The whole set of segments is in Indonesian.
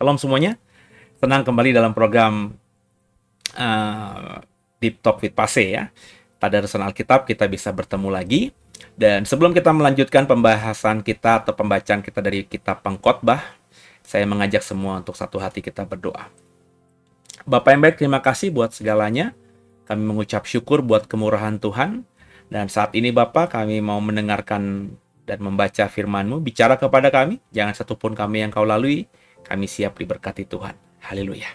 Shalom semuanya. Senang kembali dalam program Deep Talk with Pase ya. Tadarusan Alkitab kita bisa bertemu lagi. Dan sebelum kita melanjutkan pembahasan kita atau pembacaan kita dari kitab Pengkhotbah, saya mengajak semua untuk satu hati kita berdoa. Bapa yang baik, terima kasih buat segalanya. Kami mengucap syukur buat kemurahan Tuhan. Dan saat ini Bapa, kami mau mendengarkan dan membaca firman-Mu. Bicara kepada kami, jangan satupun kami yang Kau lalui. Kami siap diberkati Tuhan. Haleluya.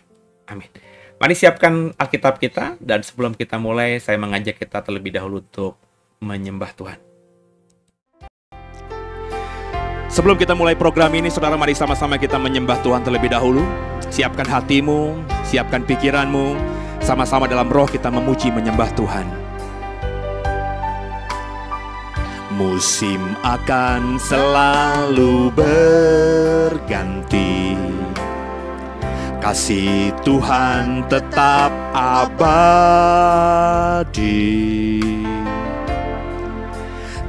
Amin. Mari siapkan Alkitab kita, dan sebelum kita mulai, saya mengajak kita terlebih dahulu untuk menyembah Tuhan. Sebelum kita mulai program ini, saudara, mari sama-sama kita menyembah Tuhan terlebih dahulu. Siapkan hatimu, siapkan pikiranmu, sama-sama dalam roh kita memuji menyembah Tuhan. Musim akan selalu berganti, kasih Tuhan tetap abadi,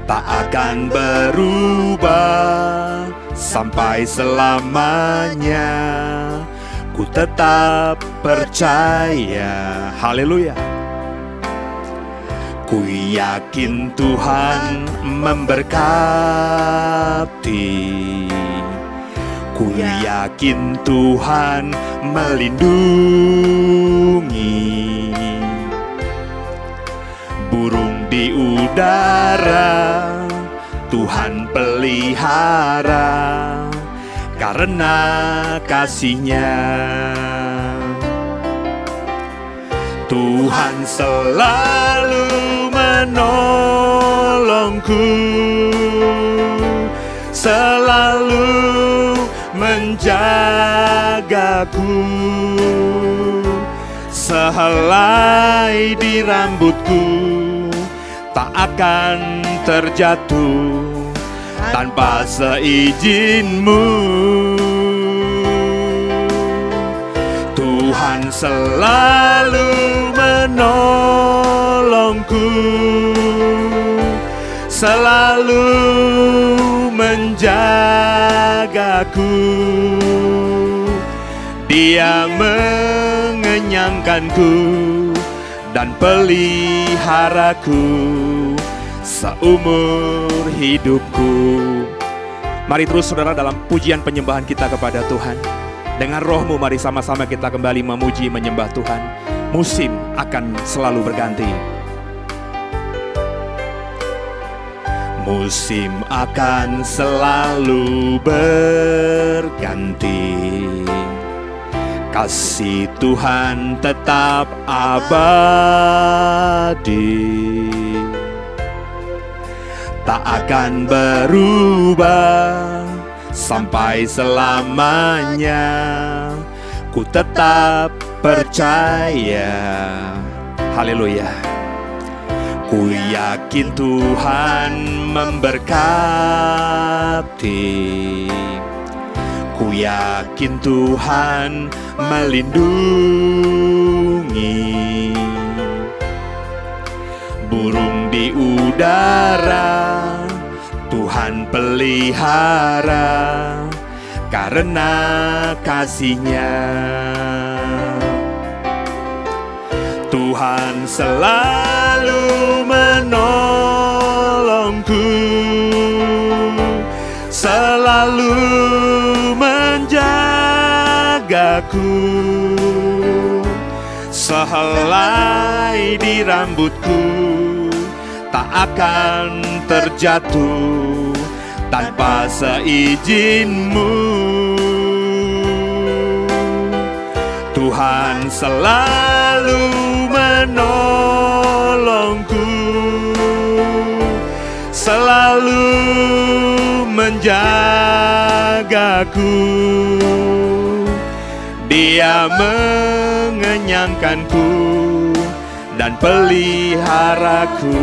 tak akan berubah sampai selamanya. Ku tetap percaya, haleluya. Ku yakin Tuhan memberkati, ku yakin Tuhan melindungi. Burung di udara Tuhan pelihara karena kasih-Nya. Tuhan selalu menolongku, selalu menjagaku. Sehelai di rambutku tak akan terjatuh tanpa seizin-Mu. Tuhan selalu menolongku, selalu menjagaku. Dia mengenyangkanku dan peliharaku seumur hidupku. Mari terus saudara dalam pujian penyembahan kita kepada Tuhan. Dengan roh-Mu mari sama-sama kita kembali memuji menyembah Tuhan. Musim akan selalu berganti. Musim akan selalu berganti, kasih Tuhan tetap abadi, tak akan berubah sampai selamanya. Ku tetap percaya, haleluya. Ku yakin Tuhan memberkati, ku yakin Tuhan melindungi. Burung di udara Tuhan pelihara karena kasih-Nya. Tuhan selalu menolongku, selalu menjagaku. Sehelai di rambutku tak akan terjatuh tanpa seizin-Mu. Tuhan selalu menolongku, selalu menjagaku. Dia mengenyangkanku dan peliharaku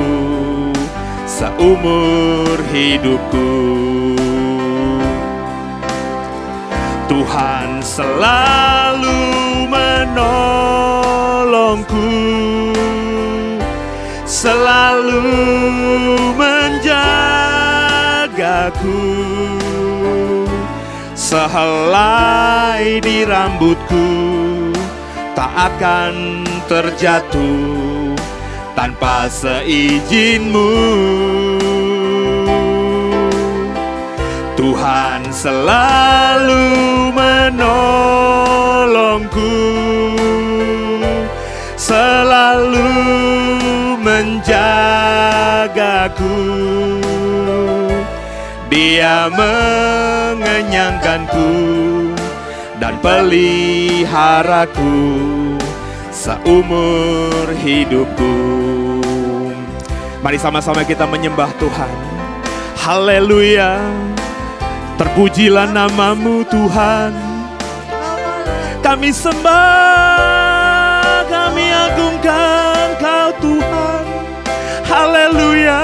seumur hidupku. Tuhan selalu menolongku, selalu menjagaku. sehelai di rambutku tak akan terjatuh tanpa seizin-Mu. Tuhan selalu menolongku, selalu menjagaku. Dia mengenyangkanku dan peliharaku seumur hidupku. Mari sama-sama kita menyembah Tuhan. Haleluya. Terpujilah nama-Mu Tuhan. Kami sembah, kami agungkan Kau Tuhan. Haleluya.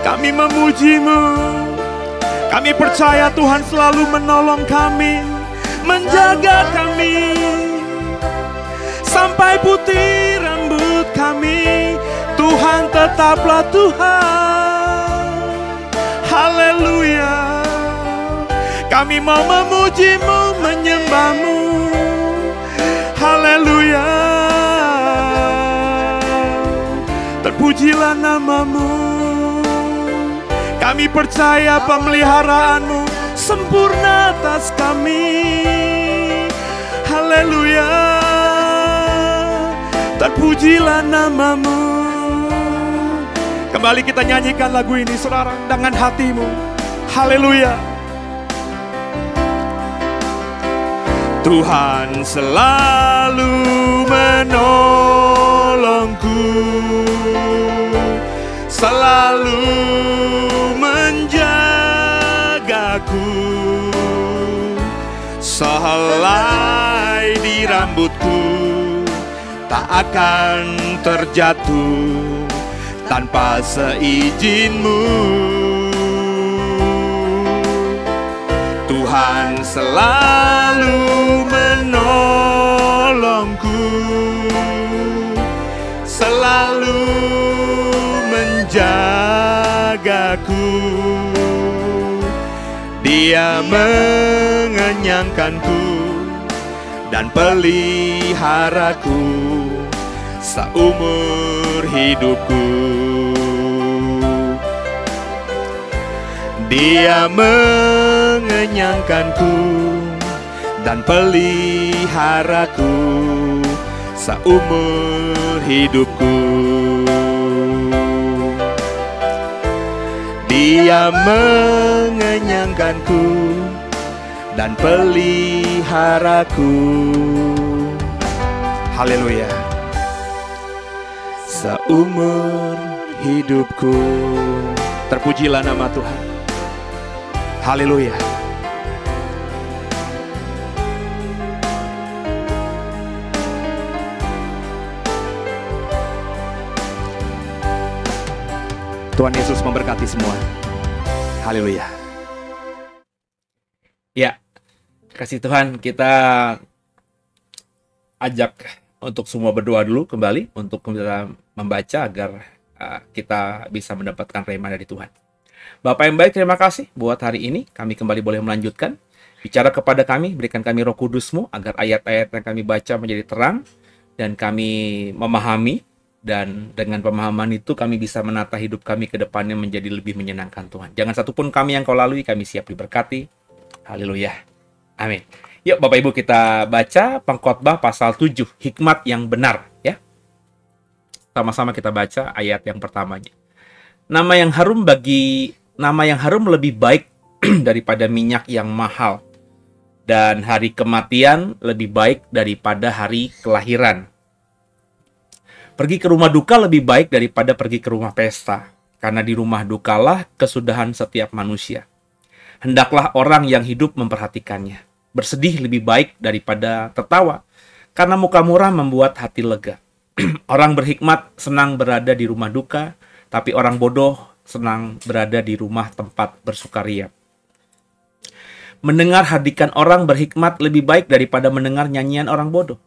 Kami memuji-Mu. Kami percaya Tuhan selalu menolong kami, menjaga kami, sampai putih rambut kami. Tuhan tetaplah Tuhan. Haleluya. Kami mau memuji-Mu, menyembah-Mu. Haleluya. Terpujilah nama-Mu. Kami percaya pemeliharaan-Mu sempurna atas kami. Haleluya. Terpujilah nama-Mu. Kembali kita nyanyikan lagu ini, saudara, dengan hatimu. Haleluya. Tuhan selalu menolongku, selalu menjagaku, sehelai di rambutku tak akan terjatuh tanpa seizin-Mu. Tuhan selalu menolongku, selalu menjagaku. Dia mengenyangkanku dan peliharaku seumur hidupku. Dia mengenyangkanku dan peliharaku seumur hidupku. Dia mengenyangkanku dan peliharaku. Haleluya. Seumur hidupku. Terpujilah nama Tuhan. Haleluya. Tuhan Yesus memberkati semua. Haleluya. Ya, kasih Tuhan, kita ajak untuk semua berdoa dulu kembali untuk kita membaca agar kita bisa mendapatkan rema dari Tuhan. Bapak yang baik, terima kasih buat hari ini. Kami kembali boleh melanjutkan. Bicara kepada kami, berikan kami Roh Kudus-Mu agar ayat-ayat yang kami baca menjadi terang dan kami memahami. Dan dengan pemahaman itu kami bisa menata hidup kami ke depannya menjadi lebih menyenangkan Tuhan. Jangan satupun kami yang Kau lalui, kami siap diberkati. Haleluya. Amin. Yuk Bapak Ibu kita baca Pengkhotbah pasal 7, hikmat yang benar. Ya. Sama-sama kita baca ayat yang pertamanya. Nama yang harum lebih baik daripada minyak yang mahal. Dan hari kematian lebih baik daripada hari kelahiran. Pergi ke rumah duka lebih baik daripada pergi ke rumah pesta, karena di rumah dukalah kesudahan setiap manusia. Hendaklah orang yang hidup memperhatikannya. Bersedih lebih baik daripada tertawa, karena muka murah membuat hati lega. Orang berhikmat senang berada di rumah duka, tapi orang bodoh senang berada di rumah tempat bersukaria. Mendengar hadikan orang berhikmat lebih baik daripada mendengar nyanyian orang bodoh.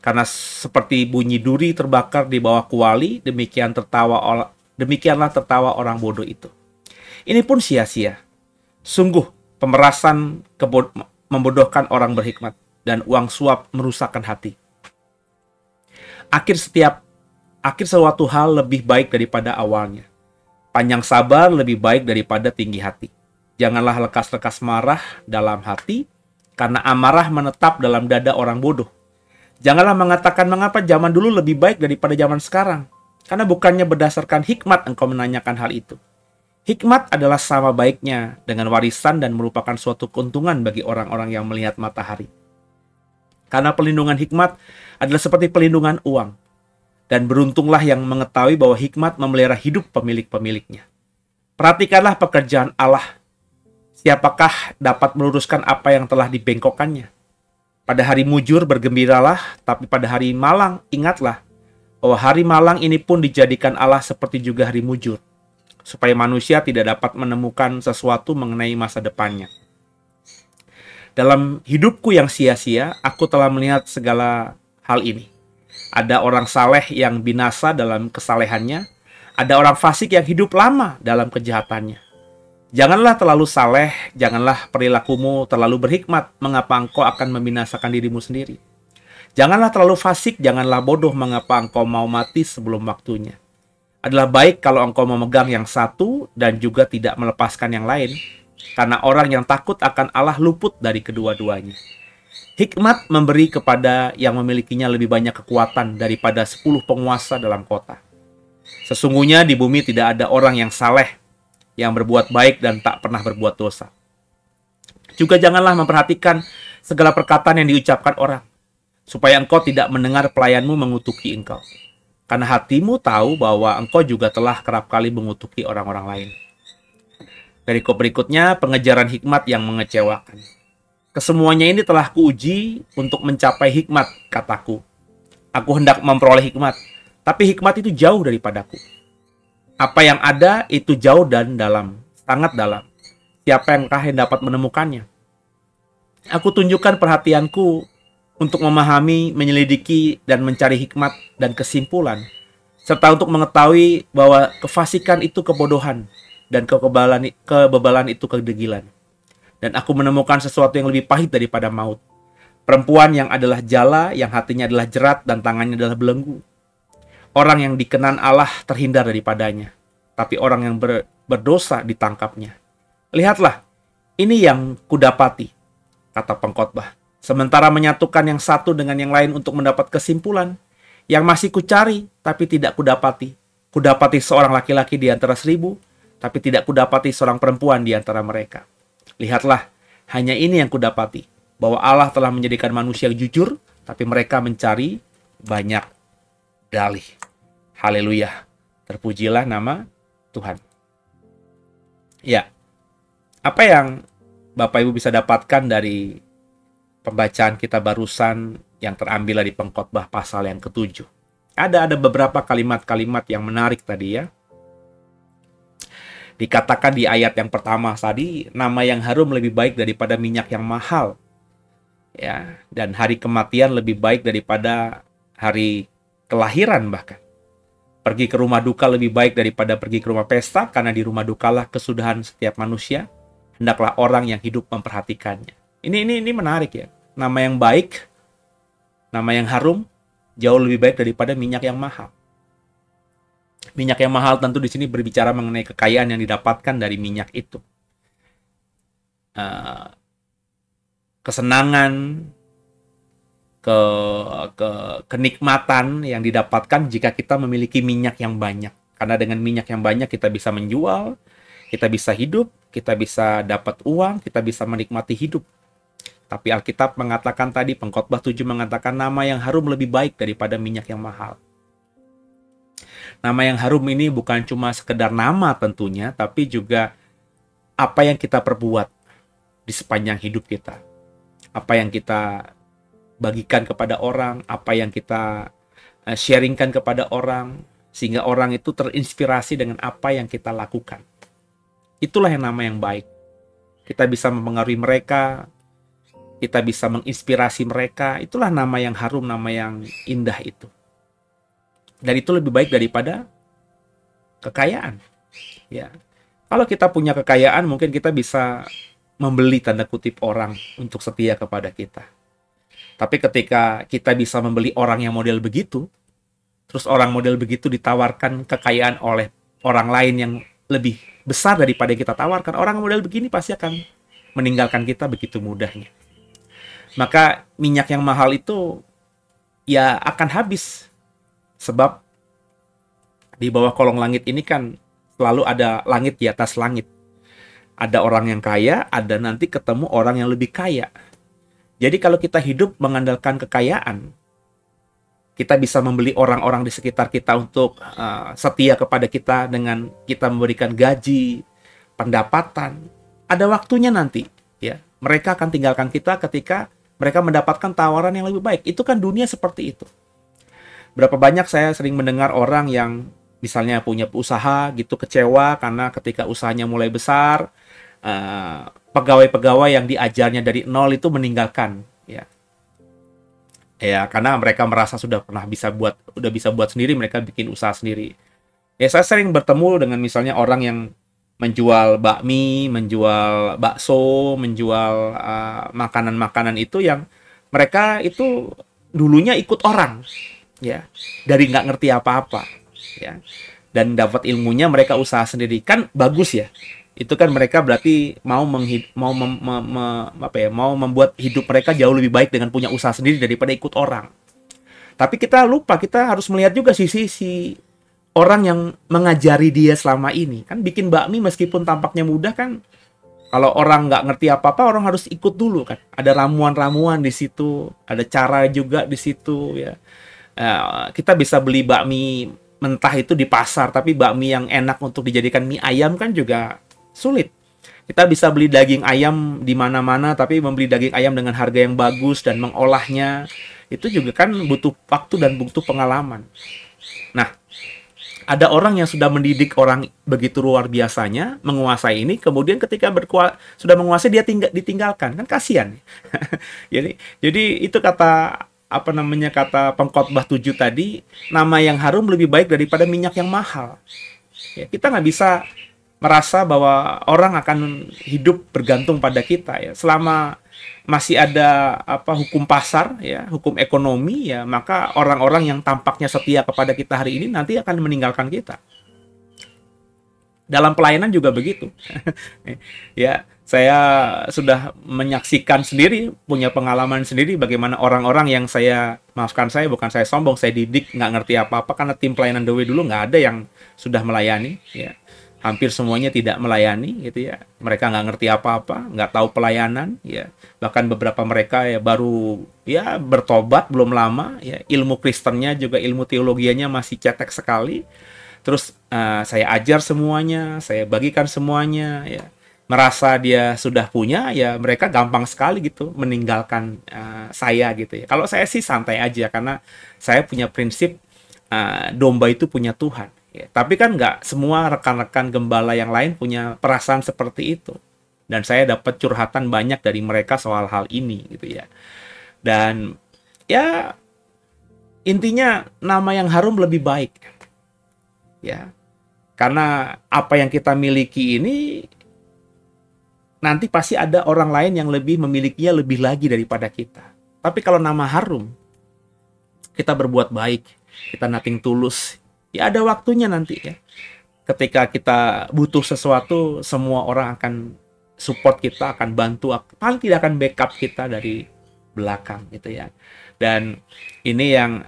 Karena seperti bunyi duri terbakar di bawah kuali, demikianlah tertawa orang bodoh itu. Ini pun sia-sia. Sungguh, pemerasan membodohkan orang berhikmat, dan uang suap merusakkan hati. Akhir suatu hal lebih baik daripada awalnya. Panjang sabar lebih baik daripada tinggi hati. Janganlah lekas-lekas marah dalam hati, karena amarah menetap dalam dada orang bodoh. Janganlah mengatakan mengapa zaman dulu lebih baik daripada zaman sekarang, karena bukannya berdasarkan hikmat engkau menanyakan hal itu. Hikmat adalah sama baiknya dengan warisan dan merupakan suatu keuntungan bagi orang-orang yang melihat matahari. Karena pelindungan hikmat adalah seperti pelindungan uang. Dan beruntunglah yang mengetahui bahwa hikmat memelihara hidup pemilik-pemiliknya. Perhatikanlah pekerjaan Allah. Siapakah dapat meluruskan apa yang telah dibengkokkannya? Pada hari mujur bergembiralah, tapi pada hari malang ingatlah bahwa hari malang ini pun dijadikan Allah seperti juga hari mujur, supaya manusia tidak dapat menemukan sesuatu mengenai masa depannya. Dalam hidupku yang sia-sia, aku telah melihat segala hal ini. Ada orang saleh yang binasa dalam kesalehannya, ada orang fasik yang hidup lama dalam kejahatannya. Janganlah terlalu saleh, janganlah perilakumu terlalu berhikmat, mengapa engkau akan membinasakan dirimu sendiri. Janganlah terlalu fasik, janganlah bodoh, mengapa engkau mau mati sebelum waktunya. Adalah baik kalau engkau memegang yang satu dan juga tidak melepaskan yang lain, karena orang yang takut akan Allah luput dari kedua-duanya. Hikmat memberi kepada yang memilikinya lebih banyak kekuatan daripada 10 penguasa dalam kota. Sesungguhnya di bumi tidak ada orang yang saleh, yang berbuat baik dan tak pernah berbuat dosa. Juga janganlah memperhatikan segala perkataan yang diucapkan orang, supaya engkau tidak mendengar pelayanmu mengutuki engkau. Karena hatimu tahu bahwa engkau juga telah kerap kali mengutuki orang-orang lain. Perikop berikutnya, pengejaran hikmat yang mengecewakan. Kesemuanya ini telah kuuji untuk mencapai hikmat, kataku. Aku hendak memperoleh hikmat, tapi hikmat itu jauh daripadaku. Apa yang ada itu jauh dan dalam, sangat dalam. Siapa yang dapat menemukannya? Aku tunjukkan perhatianku untuk memahami, menyelidiki, dan mencari hikmat dan kesimpulan, serta untuk mengetahui bahwa kefasikan itu kebodohan, dan kebebalan itu kedegilan. Dan aku menemukan sesuatu yang lebih pahit daripada maut. Perempuan yang adalah jala, yang hatinya adalah jerat, dan tangannya adalah belenggu. Orang yang dikenan Allah terhindar daripadanya, tapi orang yang berdosa ditangkapnya. Lihatlah, ini yang kudapati, kata pengkhotbah. Sementara menyatukan yang satu dengan yang lain untuk mendapat kesimpulan, yang masih kucari, tapi tidak kudapati. Kudapati seorang laki-laki di antara 1000, tapi tidak kudapati seorang perempuan di antara mereka. Lihatlah, hanya ini yang kudapati, bahwa Allah telah menjadikan manusia jujur, tapi mereka mencari banyak dalih. Haleluya. Terpujilah nama Tuhan. Ya, apa yang Bapak Ibu bisa dapatkan dari pembacaan kita barusan yang terambil dari pengkhotbah pasal yang ke-7? Ada beberapa kalimat-kalimat yang menarik tadi ya. Dikatakan di ayat yang pertama tadi, nama yang harum lebih baik daripada minyak yang mahal. Ya, dan hari kematian lebih baik daripada hari kelahiran bahkan. Pergi ke rumah duka lebih baik daripada pergi ke rumah pesta, karena di rumah dukalah kesudahan setiap manusia. Hendaklah orang yang hidup memperhatikannya. Ini menarik ya. Nama yang baik, nama yang harum, jauh lebih baik daripada minyak yang mahal. Minyak yang mahal tentu di sini berbicara mengenai kekayaan yang didapatkan dari minyak itu. Kesenangan, kenikmatan yang didapatkan jika kita memiliki minyak yang banyak. Karena dengan minyak yang banyak kita bisa menjual, kita bisa hidup, kita bisa dapat uang, kita bisa menikmati hidup. Tapi Alkitab mengatakan tadi, pengkhotbah 7 mengatakan nama yang harum lebih baik daripada minyak yang mahal. Nama yang harum ini bukan cuma sekedar nama tentunya, tapi juga apa yang kita perbuat di sepanjang hidup kita. Apa yang kita bagikan kepada orang, apa yang kita sharingkan kepada orang, sehingga orang itu terinspirasi dengan apa yang kita lakukan. Itulah yang nama yang baik. Kita bisa mempengaruhi mereka, kita bisa menginspirasi mereka. Itulah nama yang harum, nama yang indah itu. Dan itu lebih baik daripada kekayaan. Ya. Kalau kita punya kekayaan, mungkin kita bisa membeli tanda kutip orang untuk setia kepada kita. Tapi ketika kita bisa membeli orang yang model begitu, terus orang model begitu ditawarkan kekayaan oleh orang lain yang lebih besar daripada yang kita tawarkan, orang model begini pasti akan meninggalkan kita begitu mudahnya. Maka minyak yang mahal itu ya akan habis. Sebab di bawah kolong langit ini kan selalu ada langit di atas langit. Ada orang yang kaya, ada nanti ketemu orang yang lebih kaya. Jadi kalau kita hidup mengandalkan kekayaan, kita bisa membeli orang-orang di sekitar kita untuk setia kepada kita dengan kita memberikan gaji, pendapatan. Ada waktunya nanti, ya. Mereka akan tinggalkan kita ketika mereka mendapatkan tawaran yang lebih baik. Itu kan dunia seperti itu. Berapa banyak saya sering mendengar orang yang misalnya punya usaha gitu kecewa karena ketika usahanya mulai besar, pegawai-pegawai yang diajarnya dari nol itu meninggalkan, ya. Ya, karena mereka merasa sudah bisa buat sendiri, mereka bikin usaha sendiri. Ya, saya sering bertemu dengan misalnya orang yang menjual bakmi, menjual bakso, menjual makanan-makanan itu yang mereka itu dulunya ikut orang, ya, dari nggak ngerti apa-apa, ya, dan dapat ilmunya mereka usaha sendiri, kan bagus ya. Itu kan mereka berarti mau membuat hidup mereka jauh lebih baik dengan punya usaha sendiri daripada ikut orang. Tapi kita lupa, kita harus melihat juga sisi orang yang mengajari dia selama ini. Kan bikin bakmi meskipun tampaknya mudah kan, kalau orang nggak ngerti apa-apa, orang harus ikut dulu kan. Ada ramuan-ramuan di situ, ada cara juga di situ, ya. Kita bisa beli bakmi mentah itu di pasar, tapi bakmi yang enak untuk dijadikan mie ayam kan juga sulit. Kita bisa beli daging ayam di mana-mana, tapi membeli daging ayam dengan harga yang bagus dan mengolahnya itu juga kan butuh waktu dan butuh pengalaman. Nah, ada orang yang sudah mendidik orang begitu luar biasanya, menguasai ini, kemudian ketika sudah menguasai dia ditinggalkan, kan kasihan. jadi itu kata kata pengkhotbah 7 tadi, nama yang harum lebih baik daripada minyak yang mahal. Ya, kita nggak bisa merasa bahwa orang akan hidup bergantung pada kita, ya. Selama masih ada hukum pasar, ya, hukum ekonomi, ya, maka orang-orang yang tampaknya setia kepada kita hari ini nanti akan meninggalkan kita. Dalam pelayanan juga begitu. Ya, saya sudah menyaksikan sendiri, punya pengalaman sendiri bagaimana orang-orang yang bukan saya sombong, saya didik nggak ngerti apa-apa, karena tim pelayanan The Way dulu nggak ada yang sudah melayani, ya. Hampir semuanya tidak melayani, gitu ya. Mereka nggak ngerti apa-apa, nggak tahu pelayanan, ya. Bahkan beberapa mereka ya baru ya bertobat belum lama, ya. Ilmu Kristennya juga, ilmu teologianya masih cetek sekali. Terus saya ajar semuanya, saya bagikan semuanya, ya. Merasa dia sudah punya, ya mereka gampang sekali gitu meninggalkan saya, gitu ya. Kalau saya sih santai aja, karena saya punya prinsip domba itu punya Tuhan. Ya, tapi kan nggak semua rekan-rekan gembala yang lain punya perasaan seperti itu. Dan saya dapat curhatan banyak dari mereka soal hal ini, gitu ya. Dan ya intinya nama yang harum lebih baik, ya. Karena apa yang kita miliki ini nanti pasti ada orang lain yang lebih memilikinya lebih lagi daripada kita. Tapi kalau nama harum, kita berbuat baik, kita nothing tulus, ya ada waktunya nanti, ya. Ketika kita butuh sesuatu, semua orang akan support kita, akan bantu, paling tidak akan backup kita dari belakang, gitu ya. Dan ini yang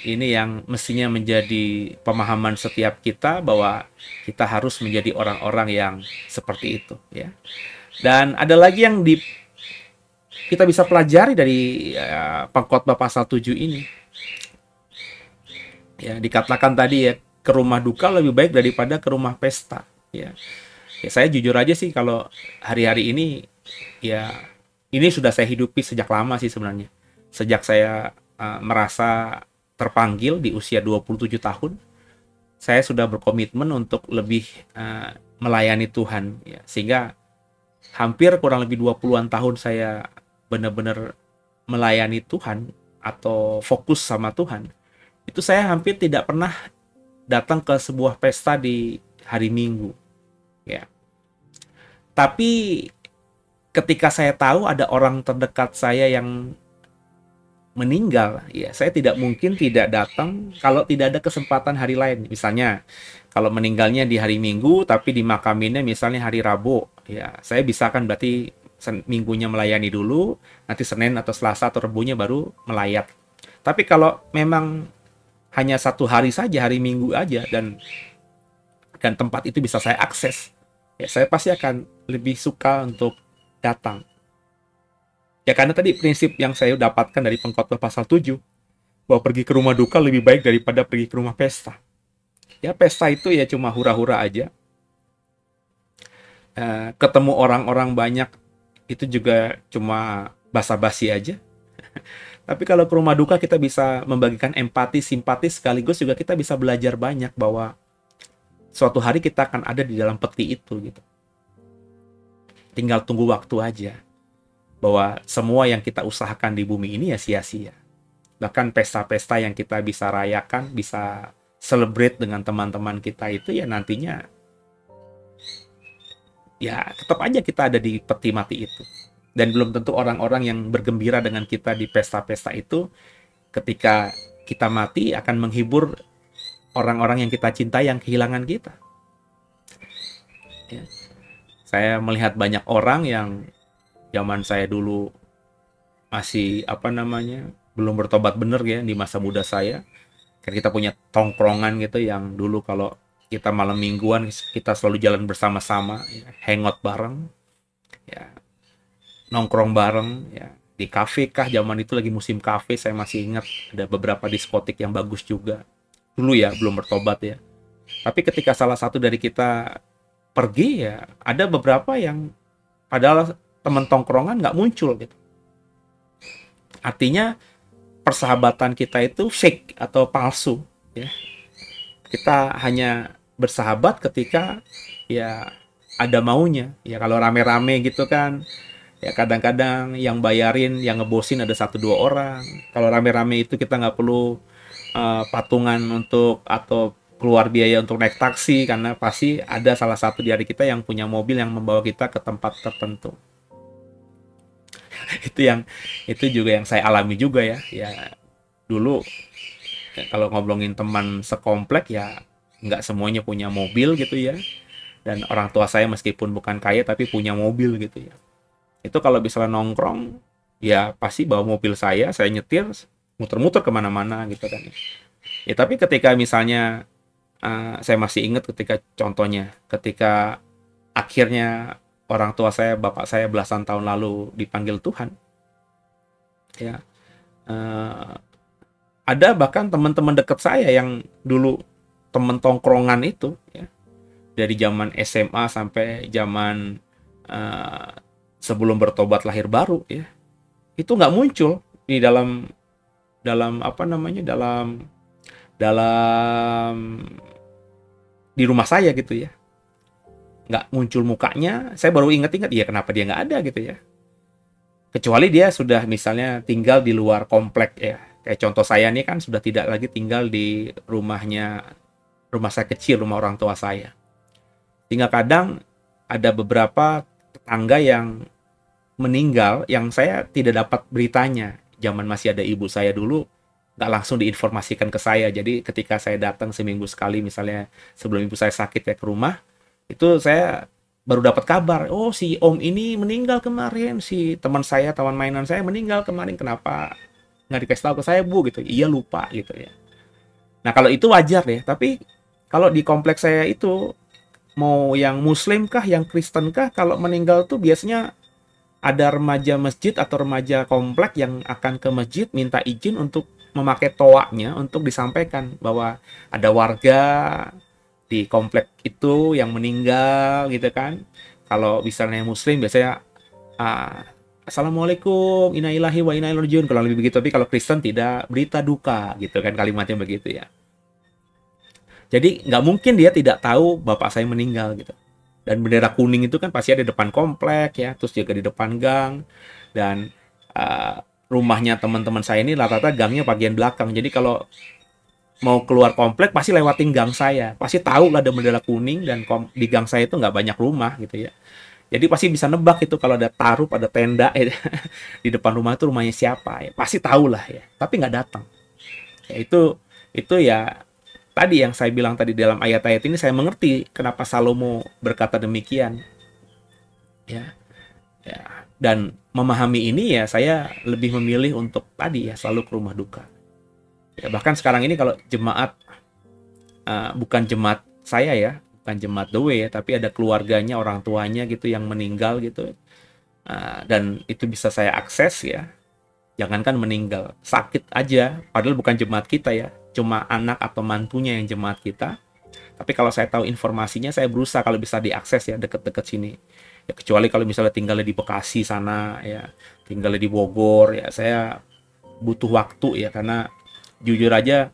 ini yang mestinya menjadi pemahaman setiap kita, bahwa kita harus menjadi orang-orang yang seperti itu, ya. Dan ada lagi yang kita bisa pelajari dari pengkhotbah pasal 7 ini. Ya, dikatakan tadi, ya, ke rumah duka lebih baik daripada ke rumah pesta, ya. Ya, saya jujur aja sih, kalau hari-hari ini, ya, ini sudah saya hidupi sejak lama sih sebenarnya. Sejak saya merasa terpanggil di usia 27 tahun, saya sudah berkomitmen untuk lebih melayani Tuhan, ya. Sehingga hampir kurang lebih 20-an tahun saya benar-benar melayani Tuhan atau fokus sama Tuhan. Itu saya hampir tidak pernah datang ke sebuah pesta di hari Minggu. ya. Tapi ketika saya tahu ada orang terdekat saya yang meninggal, ya saya tidak mungkin tidak datang kalau tidak ada kesempatan hari lain. Misalnya, kalau meninggalnya di hari Minggu, tapi dimakaminnya misalnya hari Rabu, ya saya bisa kan berarti Minggunya melayani dulu, nanti Senin atau Selasa atau Rebunya baru melayat. Tapi kalau memang hanya satu hari saja, hari Minggu aja, dan tempat itu bisa saya akses, ya saya pasti akan lebih suka untuk datang. Ya karena tadi prinsip yang saya dapatkan dari Pengkhotbah pasal 7, bahwa pergi ke rumah duka lebih baik daripada pergi ke rumah pesta. Ya pesta itu ya cuma hura-hura aja. Ketemu orang-orang banyak itu juga cuma basa-basi aja. Tapi kalau ke rumah duka kita bisa membagikan empati, simpati, sekaligus juga kita bisa belajar banyak bahwa suatu hari kita akan ada di dalam peti itu gitu. Tinggal tunggu waktu aja. Bahwa semua yang kita usahakan di bumi ini ya sia-sia. Bahkan pesta-pesta yang kita bisa rayakan, bisa celebrate dengan teman-teman kita itu ya nantinya ya tetap aja kita ada di peti mati itu. Dan belum tentu orang-orang yang bergembira dengan kita di pesta-pesta itu ketika kita mati akan menghibur orang-orang yang kita cintai yang kehilangan kita. Ya. Saya melihat banyak orang yang zaman saya dulu masih belum bertobat bener ya di masa muda saya. Kita punya tongkrongan gitu yang dulu kalau kita malam mingguan kita selalu jalan bersama-sama, ya, hangout bareng, ya, nongkrong bareng, ya, di kafe kah, zaman itu lagi musim kafe, saya masih ingat ada beberapa diskotik yang bagus juga. Dulu ya belum bertobat ya. Tapi ketika salah satu dari kita pergi ya ada beberapa yang padahal teman tongkrongan nggak muncul gitu. Artinya persahabatan kita itu fake atau palsu ya. Kita hanya bersahabat ketika ya ada maunya. Ya kalau rame-rame gitu kan, ya kadang-kadang yang bayarin, yang ngebosin ada 1-2 orang. Kalau rame-rame itu kita nggak perlu patungan untuk atau keluar biaya untuk naik taksi karena pasti ada salah satu dari kita yang punya mobil yang membawa kita ke tempat tertentu. Itu juga yang saya alami juga ya. Ya dulu ya, kalau ngobrolin teman sekomplek ya nggak semuanya punya mobil gitu ya. Dan orang tua saya meskipun bukan kaya tapi punya mobil gitu ya. Itu kalau misalnya nongkrong ya pasti bawa mobil saya nyetir muter-muter kemana-mana gitu kan. Ya tapi ketika misalnya saya masih ingat ketika akhirnya orang tua saya, bapak saya belasan tahun lalu dipanggil Tuhan. Ya, ada bahkan teman-teman dekat saya yang dulu teman tongkrongan itu, ya, dari zaman SMA sampai zaman sebelum bertobat lahir baru, ya, itu nggak muncul di dalam di rumah saya gitu ya. Nggak muncul mukanya, saya baru ingat-ingat, ya kenapa dia nggak ada gitu ya. Kecuali dia sudah misalnya tinggal di luar komplek ya. Kayak contoh saya nih kan sudah tidak lagi tinggal di rumah saya kecil, rumah orang tua saya. Sehingga kadang ada beberapa tetangga yang meninggal yang saya tidak dapat beritanya. Zaman masih ada ibu saya dulu, nggak langsung diinformasikan ke saya. Jadi ketika saya datang seminggu sekali misalnya sebelum ibu saya sakit ya ke rumah, itu saya baru dapat kabar, oh si om ini meninggal kemarin, si teman mainan saya meninggal kemarin, kenapa nggak dikasih tahu ke saya bu gitu. Iya lupa gitu ya. Nah kalau itu wajar ya, tapi kalau di kompleks saya itu mau yang muslim kah, yang Kristen kah, kalau meninggal tuh biasanya ada remaja masjid atau remaja komplek yang akan ke masjid minta izin untuk memakai toaknya untuk disampaikan bahwa ada warga di komplek itu yang meninggal gitu kan. Kalau misalnya muslim biasanya Assalamualaikum, inna ilahi wa inna ilaihi rajiun, kalau lebih begitu. Tapi kalau Kristen tidak, berita duka gitu kan, kalimatnya begitu ya. Jadi nggak mungkin dia tidak tahu bapak saya meninggal gitu. Dan bendera kuning itu kan pasti ada di depan komplek ya, terus juga di depan gang. Dan rumahnya teman-teman saya ini rata-rata gangnya bagian belakang. Jadi kalau mau keluar komplek pasti lewatin gang saya. Pasti tahu lah ada bendera kuning dan di gang saya itu nggak banyak rumah gitu ya. Jadi pasti bisa nebak itu kalau ada taruh pada tenda ya, di depan rumah itu rumahnya siapa ya. Pasti tahu lah ya. Tapi nggak datang. Ya itu ya tadi yang saya bilang tadi dalam ayat-ayat ini saya mengerti kenapa Salomo berkata demikian. Ya, ya. Dan memahami ini ya saya lebih memilih untuk tadi ya selalu ke rumah duka. Ya, bahkan sekarang ini kalau jemaat bukan jemaat saya ya, bukan jemaat The Way ya, tapi ada keluarganya, orang tuanya gitu yang meninggal gitu. Dan itu bisa saya akses ya. Jangankan meninggal, sakit aja, padahal bukan jemaat kita ya, cuma anak atau mantunya yang jemaat kita. Tapi kalau saya tahu informasinya, saya berusaha kalau bisa diakses ya deket-deket sini. Ya kecuali kalau misalnya tinggalnya di Bekasi sana ya, tinggalnya di Bogor ya, saya butuh waktu ya karena jujur aja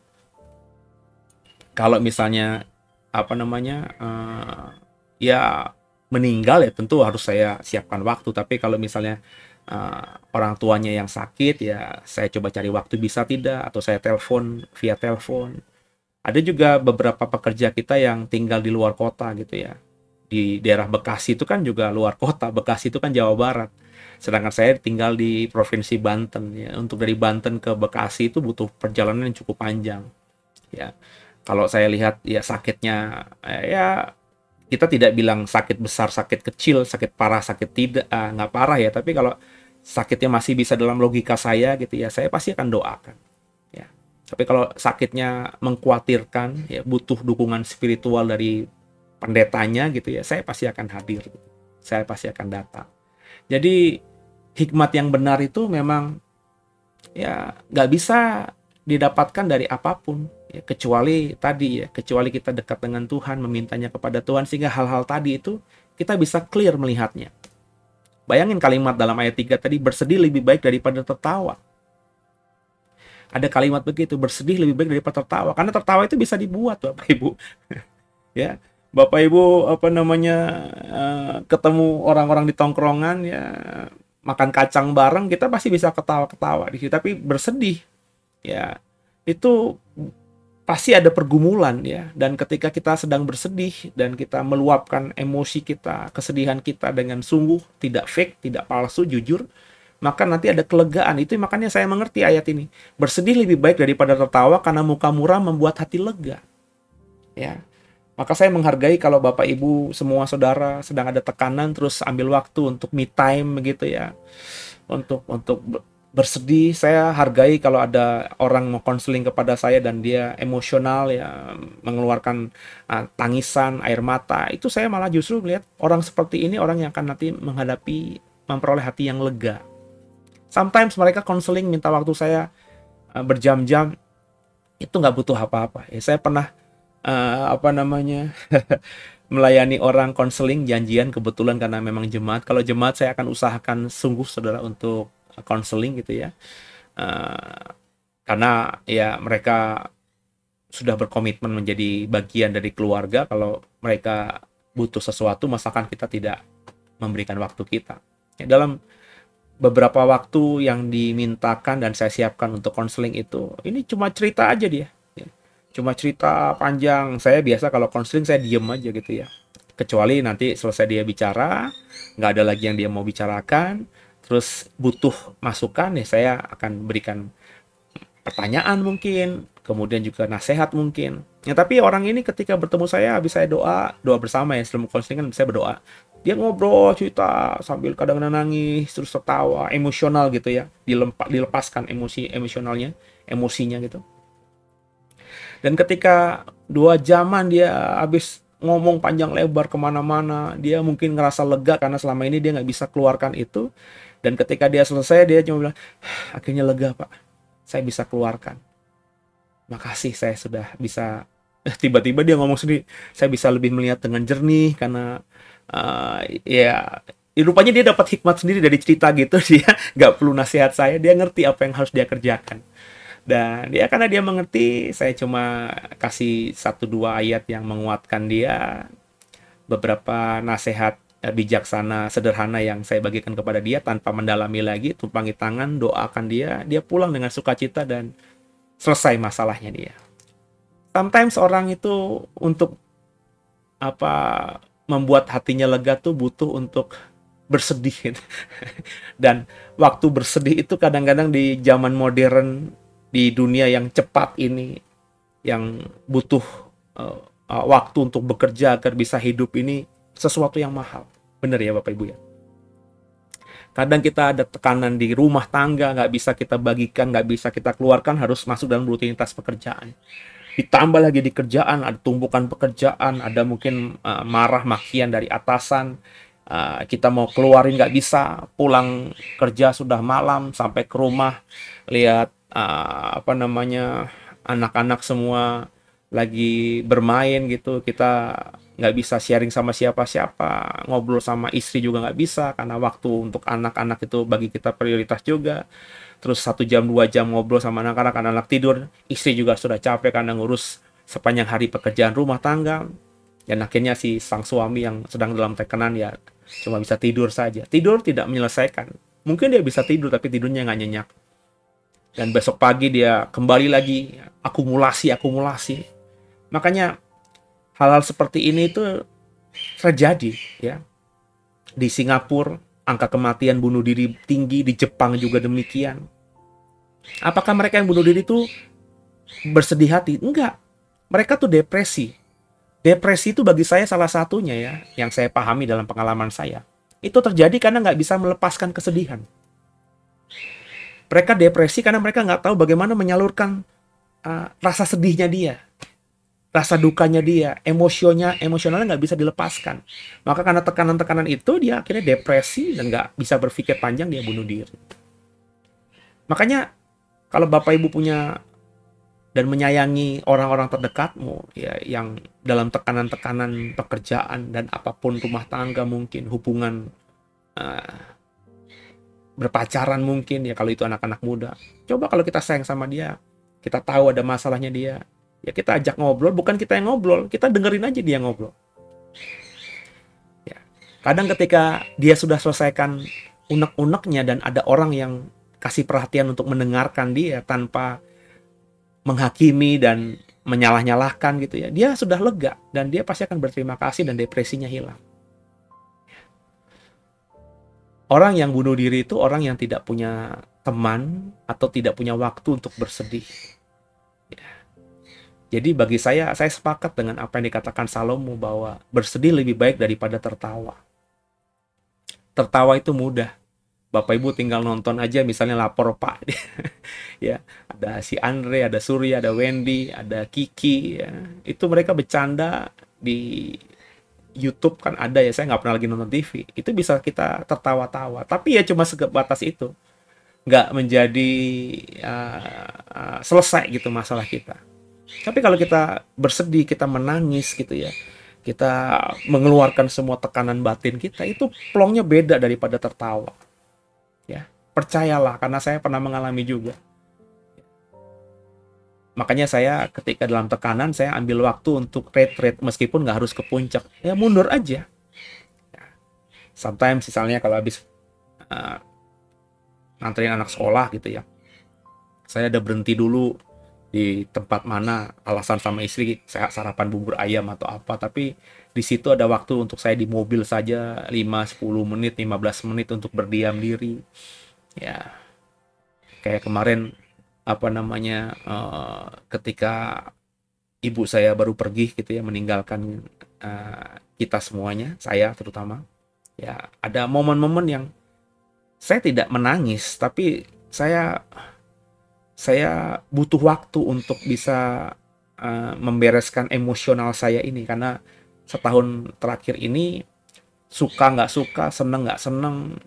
kalau misalnya apa namanya ya meninggal ya tentu harus saya siapkan waktu. Tapi kalau misalnya orang tuanya yang sakit ya saya coba cari waktu bisa tidak atau saya telepon via telepon. Ada juga beberapa pekerja kita yang tinggal di luar kota gitu ya. Di daerah Bekasi itu kan juga luar kota. Bekasi itu kan Jawa Barat. Sedangkan saya tinggal di Provinsi Banten ya. Untuk dari Banten ke Bekasi itu butuh perjalanan yang cukup panjang. Ya. Kalau saya lihat ya sakitnya ya kita tidak bilang sakit besar, sakit kecil, sakit parah, sakit tidak, nggak parah ya. Tapi kalau sakitnya masih bisa dalam logika saya gitu ya, saya pasti akan doakan. Ya. Tapi kalau sakitnya mengkhawatirkan, ya butuh dukungan spiritual dari pendetanya gitu ya, saya pasti akan hadir. Gitu. Saya pasti akan datang. Jadi hikmat yang benar itu memang ya nggak bisa didapatkan dari apapun. Ya, kecuali tadi ya, kecuali kita dekat dengan Tuhan, memintanya kepada Tuhan, sehingga hal-hal tadi itu kita bisa clear melihatnya. Bayangin kalimat dalam ayat 3 tadi, bersedih lebih baik daripada tertawa. Ada kalimat begitu, bersedih lebih baik daripada tertawa. Karena tertawa itu bisa dibuat, Bapak Ibu. Ya, Bapak Ibu apa namanya ketemu orang-orang di tongkrongan ya, makan kacang bareng, kita pasti bisa ketawa-ketawa di situ. Tapi bersedih, ya itu pasti ada pergumulan ya, dan ketika kita sedang bersedih dan kita meluapkan emosi kita, kesedihan kita dengan sungguh, tidak fake, tidak palsu, jujur, maka nanti ada kelegaan. Itu makanya saya mengerti ayat ini. Bersedih lebih baik daripada tertawa karena muka murah membuat hati lega. Ya. Maka saya menghargai kalau Bapak Ibu semua saudara sedang ada tekanan terus ambil waktu untuk me time begitu ya. Untuk bersedih, saya hargai kalau ada orang mau konseling kepada saya dan dia emosional ya, mengeluarkan tangisan, air mata. Itu saya malah justru melihat orang seperti ini orang yang akan nanti memperoleh hati yang lega. Sometimes mereka konseling minta waktu saya berjam-jam, itu nggak butuh apa-apa. Ya, saya pernah melayani orang konseling janjian kebetulan karena memang jemaat. Kalau jemaat saya akan usahakan sungguh saudara untuk konseling gitu ya, karena ya mereka sudah berkomitmen menjadi bagian dari keluarga. Kalau mereka butuh sesuatu, masakan kita tidak memberikan waktu kita ya, dalam beberapa waktu yang dimintakan dan saya siapkan untuk konseling itu, ini cuma cerita aja dia ya. Cuma cerita panjang. Saya biasa kalau konseling saya diem aja gitu ya, kecuali nanti selesai dia bicara, nggak ada lagi yang dia mau bicarakan, terus butuh masukan ya saya akan berikan pertanyaan mungkin, kemudian juga nasihat mungkin. Ya tapi orang ini ketika bertemu saya, habis saya doa bersama ya, sebelum konseling kan saya berdoa. Dia ngobrol, cerita sambil kadang-kadang nangis, terus tertawa, emosional gitu ya, dilepaskan emosinya gitu. Dan ketika 2 jaman dia habis ngomong panjang lebar kemana-mana, dia mungkin ngerasa lega karena selama ini dia nggak bisa keluarkan itu. Dan ketika dia selesai, dia cuma bilang, akhirnya lega Pak, saya bisa keluarkan. Makasih, saya sudah bisa. Tiba-tiba dia ngomong sendiri, saya bisa lebih melihat dengan jernih karena ya rupanya dia dapat hikmat sendiri dari cerita gitu. Dia nggak perlu nasihat saya, dia ngerti apa yang harus dia kerjakan. Dan dia karena dia mengerti, saya cuma kasih 1-2 ayat yang menguatkan dia, beberapa nasihat bijaksana sederhana yang saya bagikan kepada dia tanpa mendalami lagi, tumpangi tangan, doakan dia pulang dengan sukacita dan selesai masalahnya dia. Sometimes orang itu untuk apa membuat hatinya lega tuh butuh untuk bersedih. Dan waktu bersedih itu kadang-kadang di zaman modern, di dunia yang cepat ini, yang butuh waktu untuk bekerja agar bisa hidup ini sesuatu yang mahal. Bener ya Bapak Ibu ya? Kadang kita ada tekanan di rumah tangga, nggak bisa kita bagikan, nggak bisa kita keluarkan, harus masuk dalam rutinitas pekerjaan. Ditambah lagi di kerjaan, ada tumpukan pekerjaan, ada mungkin marah makian dari atasan, kita mau keluarin nggak bisa, pulang kerja sudah malam, sampai ke rumah lihat apa namanya anak-anak semua lagi bermain gitu, kita nggak bisa sharing sama siapa-siapa, ngobrol sama istri juga nggak bisa karena waktu untuk anak-anak itu bagi kita prioritas juga. Terus 1 jam 2 jam ngobrol sama anak-anak, anak-anak tidur, istri juga sudah capek karena ngurus sepanjang hari pekerjaan rumah tangga, dan akhirnya si sang suami yang sedang dalam tekanan ya cuma bisa tidur saja. Tidur tidak menyelesaikan, mungkin dia bisa tidur tapi tidurnya nggak nyenyak, dan besok pagi dia kembali lagi akumulasi. Makanya hal-hal seperti ini itu terjadi ya. Di Singapura angka kematian bunuh diri tinggi, di Jepang juga demikian. Apakah mereka yang bunuh diri itu bersedih hati? Enggak. Mereka tuh depresi. Depresi itu bagi saya salah satunya ya, yang saya pahami dalam pengalaman saya. Itu terjadi karena nggak bisa melepaskan kesedihan. Mereka depresi karena mereka nggak tahu bagaimana menyalurkan rasa sedihnya dia, rasa dukanya dia, emosionalnya nggak bisa dilepaskan. Maka karena tekanan-tekanan itu dia akhirnya depresi dan nggak bisa berpikir panjang, dia bunuh diri. Makanya kalau Bapak Ibu punya dan menyayangi orang-orang terdekatmu ya, yang dalam tekanan-tekanan pekerjaan dan apapun, rumah tangga mungkin, hubungan berpacaran mungkin ya, kalau itu anak-anak muda, coba kalau kita sayang sama dia, kita tahu ada masalahnya dia, ya kita ajak ngobrol, bukan kita yang ngobrol, kita dengerin aja dia ngobrol. Ya. Kadang ketika dia sudah selesaikan unek-uneknya dan ada orang yang kasih perhatian untuk mendengarkan dia tanpa menghakimi dan menyalah-nyalahkan gitu ya, dia sudah lega dan dia pasti akan berterima kasih dan depresinya hilang. Orang yang bunuh diri itu orang yang tidak punya teman atau tidak punya waktu untuk bersedih. Ya. Jadi bagi saya sepakat dengan apa yang dikatakan Salomo bahwa bersedih lebih baik daripada tertawa. Tertawa itu mudah. Bapak Ibu tinggal nonton aja, misalnya Lapor Pak. Ya, ada si Andre, ada Surya, ada Wendy, ada Kiki ya. Itu mereka bercanda di YouTube kan ada ya, saya nggak pernah lagi nonton TV. Itu bisa kita tertawa-tawa, tapi ya cuma sebatas itu. Nggak menjadi selesai gitu masalah kita. Tapi kalau kita bersedih, kita menangis gitu ya, kita mengeluarkan semua tekanan batin kita, itu plongnya beda daripada tertawa. Ya, percayalah, karena saya pernah mengalami juga. Makanya saya ketika dalam tekanan, saya ambil waktu untuk retreat, meskipun nggak harus ke puncak, ya mundur aja. Sometimes misalnya kalau habis nganterin anak sekolah gitu ya, saya ada berhenti dulu di tempat mana, alasan sama istri saya sarapan bubur ayam atau apa, tapi di situ ada waktu untuk saya di mobil saja 5-10 menit, 15 menit untuk berdiam diri. Ya, kayak kemarin apa namanya, ketika ibu saya baru pergi gitu ya, meninggalkan kita semuanya, saya terutama. Ya, ada momen-momen yang saya tidak menangis, tapi saya butuh waktu untuk bisa membereskan emosional saya ini, karena setahun terakhir ini suka nggak suka, seneng nggak seneng,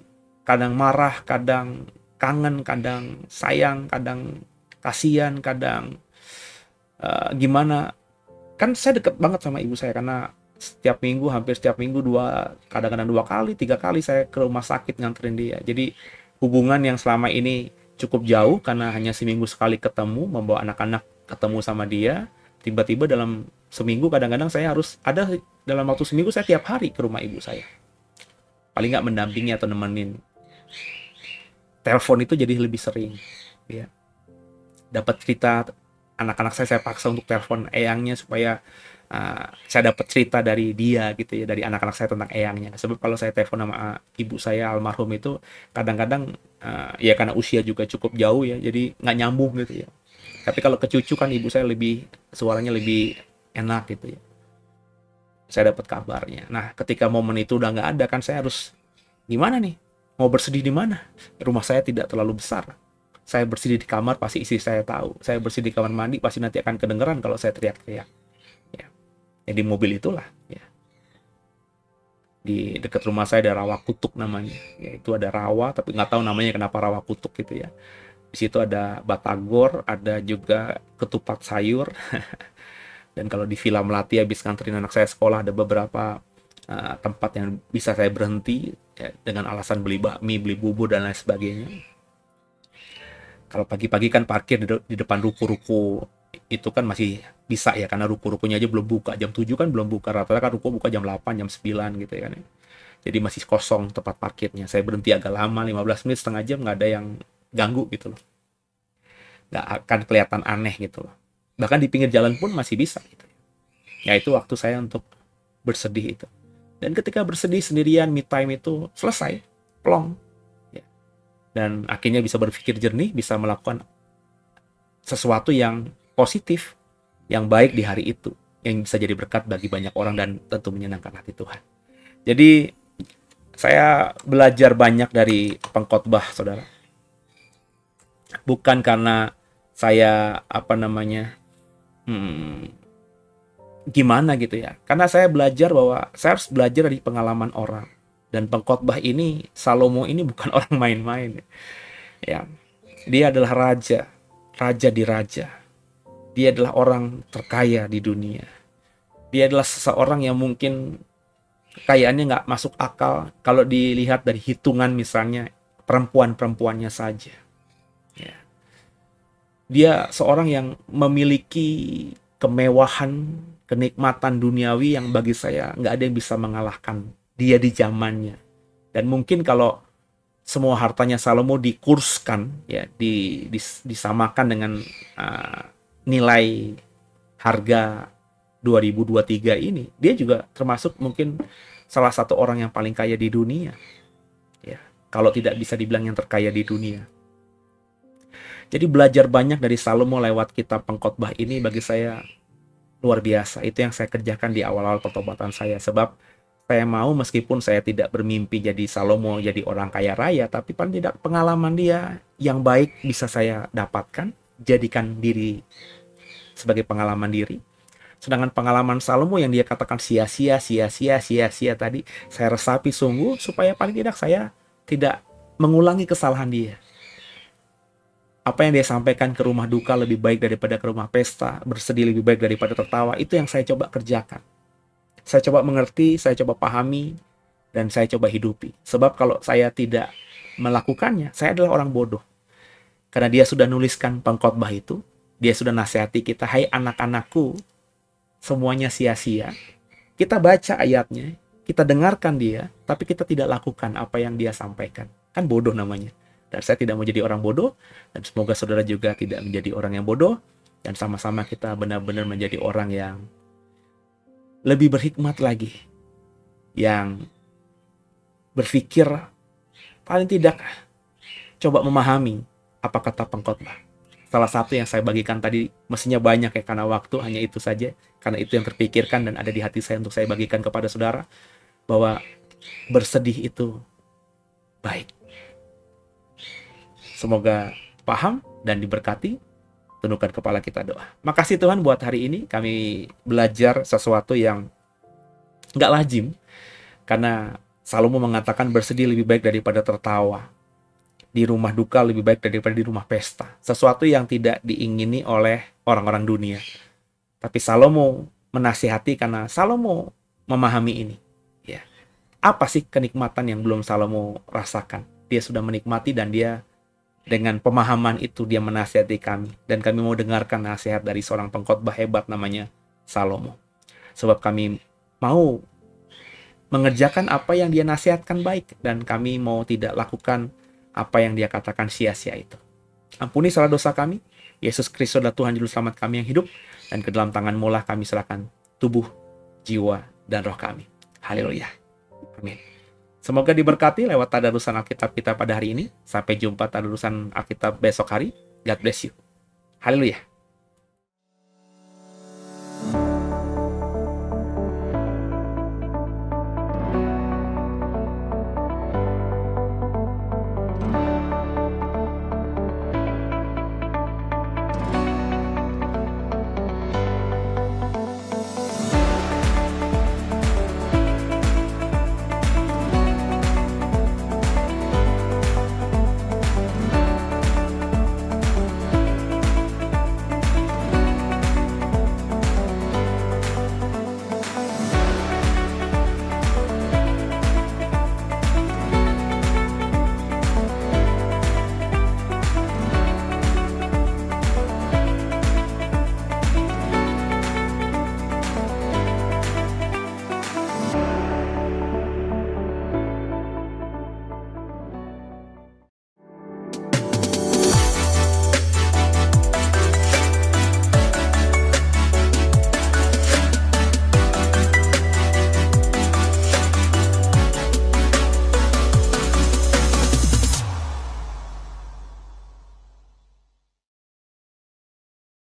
kadang marah, kadang kangen, kadang sayang, kadang kasihan, kadang gimana. Kan saya deket banget sama ibu saya, karena hampir setiap minggu kadang-kadang 2 kali, 3 kali saya ke rumah sakit nganterin dia. Jadi hubungan yang selama ini cukup jauh karena hanya seminggu sekali ketemu, membawa anak-anak ketemu sama dia, tiba-tiba dalam seminggu kadang-kadang saya harus ada, dalam waktu seminggu saya tiap hari ke rumah ibu saya, paling nggak mendampingi atau nemenin. Telepon itu jadi lebih sering ya, dapat cerita anak-anak saya paksa untuk telepon eyangnya supaya saya dapat cerita dari dia gitu ya, dari anak-anak saya tentang eyangnya. Sebab kalau saya telepon sama ibu saya almarhum itu kadang-kadang ya karena usia juga cukup jauh ya, jadi nggak nyambung gitu ya. Tapi kalau ke cucu kan ibu saya lebih suaranya lebih enak gitu ya. Saya dapat kabarnya. Nah, ketika momen itu udah nggak ada kan saya harus gimana nih? Mau bersedih di mana? Rumah saya tidak terlalu besar. Saya bersedih di kamar pasti istri saya tahu. Saya bersedih di kamar mandi pasti nanti akan kedengeran kalau saya teriak-teriak. Ya. Ya di mobil itulah. Ya. Di dekat rumah saya ada rawa kutuk namanya. Ya, itu ada rawa tapi nggak tahu namanya kenapa rawa kutuk gitu ya. Di situ ada batagor, ada juga ketupat sayur. Dan kalau di Villa Melati habis nganterin anak saya sekolah ada beberapa tempat yang bisa saya berhenti ya, dengan alasan beli bakmi, beli bubur dan lain sebagainya. Kalau pagi-pagi kan parkir di depan ruko-ruko itu kan masih bisa ya karena ruko-rukonya aja belum buka. Jam 7 kan belum buka. Rata-rata kan ruko buka jam 8, jam 9 gitu ya kan. Jadi masih kosong tempat parkirnya. Saya berhenti agak lama, 15 menit, setengah jam nggak ada yang ganggu gitu loh. Nggak akan kelihatan aneh gitu loh. Bahkan di pinggir jalan pun masih bisa gitu. Ya itu waktu saya untuk bersedih itu. Dan ketika bersedih sendirian, me time itu selesai, plong. Ya. Dan akhirnya bisa berpikir jernih, bisa melakukan sesuatu yang positif, yang baik di hari itu, yang bisa jadi berkat bagi banyak orang dan tentu menyenangkan hati Tuhan. Jadi saya belajar banyak dari pengkhotbah, saudara. Bukan karena saya gimana gitu ya. Karena saya belajar bahwa saya harus belajar dari pengalaman orang. Dan pengkhotbah ini, Salomo ini bukan orang main-main. Ya, dia adalah raja, raja di raja. Dia adalah orang terkaya di dunia. Dia adalah seseorang yang mungkin kekayaannya nggak masuk akal kalau dilihat dari hitungan misalnya perempuan-perempuannya saja. Ya. Dia seorang yang memiliki kemewahan, kenikmatan duniawi yang bagi saya nggak ada yang bisa mengalahkan dia di zamannya. Dan mungkin kalau semua hartanya Salomo dikurskan, ya, disamakan dengan nilai harga 2023 ini, dia juga termasuk mungkin salah satu orang yang paling kaya di dunia. Ya, kalau tidak bisa dibilang yang terkaya di dunia. Jadi belajar banyak dari Salomo lewat kitab pengkhotbah ini bagi saya luar biasa. Itu yang saya kerjakan di awal-awal pertobatan saya. Sebab saya mau meskipun saya tidak bermimpi jadi Salomo, jadi orang kaya raya, tapi paling tidak pengalaman dia yang baik bisa saya dapatkan, jadikan diri sebagai pengalaman diri. Sedangkan pengalaman Salomo yang dia katakan sia-sia tadi, saya resapi sungguh supaya paling tidak saya tidak mengulangi kesalahan dia. Apa yang dia sampaikan ke rumah duka lebih baik daripada ke rumah pesta, bersedih lebih baik daripada tertawa, itu yang saya coba kerjakan. Saya coba mengerti, saya coba pahami, dan saya coba hidupi. Sebab kalau saya tidak melakukannya, saya adalah orang bodoh. Karena dia sudah nuliskan pengkhotbah itu, dia sudah nasihati kita, hai anak-anakku, semuanya sia-sia. Kita baca ayatnya, kita dengarkan dia, tapi kita tidak lakukan apa yang dia sampaikan. Kan bodoh namanya. Dan saya tidak mau jadi orang bodoh, dan semoga saudara juga tidak menjadi orang yang bodoh, dan sama-sama kita benar-benar menjadi orang yang lebih berhikmat lagi, yang berpikir paling tidak coba memahami apa kata pengkhotbah. Salah satu yang saya bagikan tadi, mestinya banyak ya, karena waktu hanya itu saja, karena itu yang terpikirkan dan ada di hati saya untuk saya bagikan kepada saudara, bahwa bersedih itu baik. Semoga paham dan diberkati. Tundukkan kepala kita doa. Makasih Tuhan buat hari ini. Kami belajar sesuatu yang nggak lazim. Karena Salomo mengatakan bersedih lebih baik daripada tertawa. Di rumah duka lebih baik daripada di rumah pesta. Sesuatu yang tidak diingini oleh orang-orang dunia. Tapi Salomo menasihati karena Salomo memahami ini. Ya. Apa sih kenikmatan yang belum Salomo rasakan? Dia sudah menikmati dan dia dengan pemahaman itu dia menasihati kami. Dan kami mau dengarkan nasihat dari seorang pengkhotbah hebat namanya Salomo. Sebab kami mau mengerjakan apa yang dia nasihatkan baik. Dan kami mau tidak lakukan apa yang dia katakan sia-sia itu. Ampuni salah dosa kami. Yesus Kristus adalah Tuhan Juru Selamat kami yang hidup, dan ke dalam tangan-Mu lah kami serahkan tubuh, jiwa, dan roh kami. Haleluya. Amin. Semoga diberkati lewat tadarusan Alkitab kita pada hari ini. Sampai jumpa tadarusan Alkitab besok hari. God bless you. Haleluya.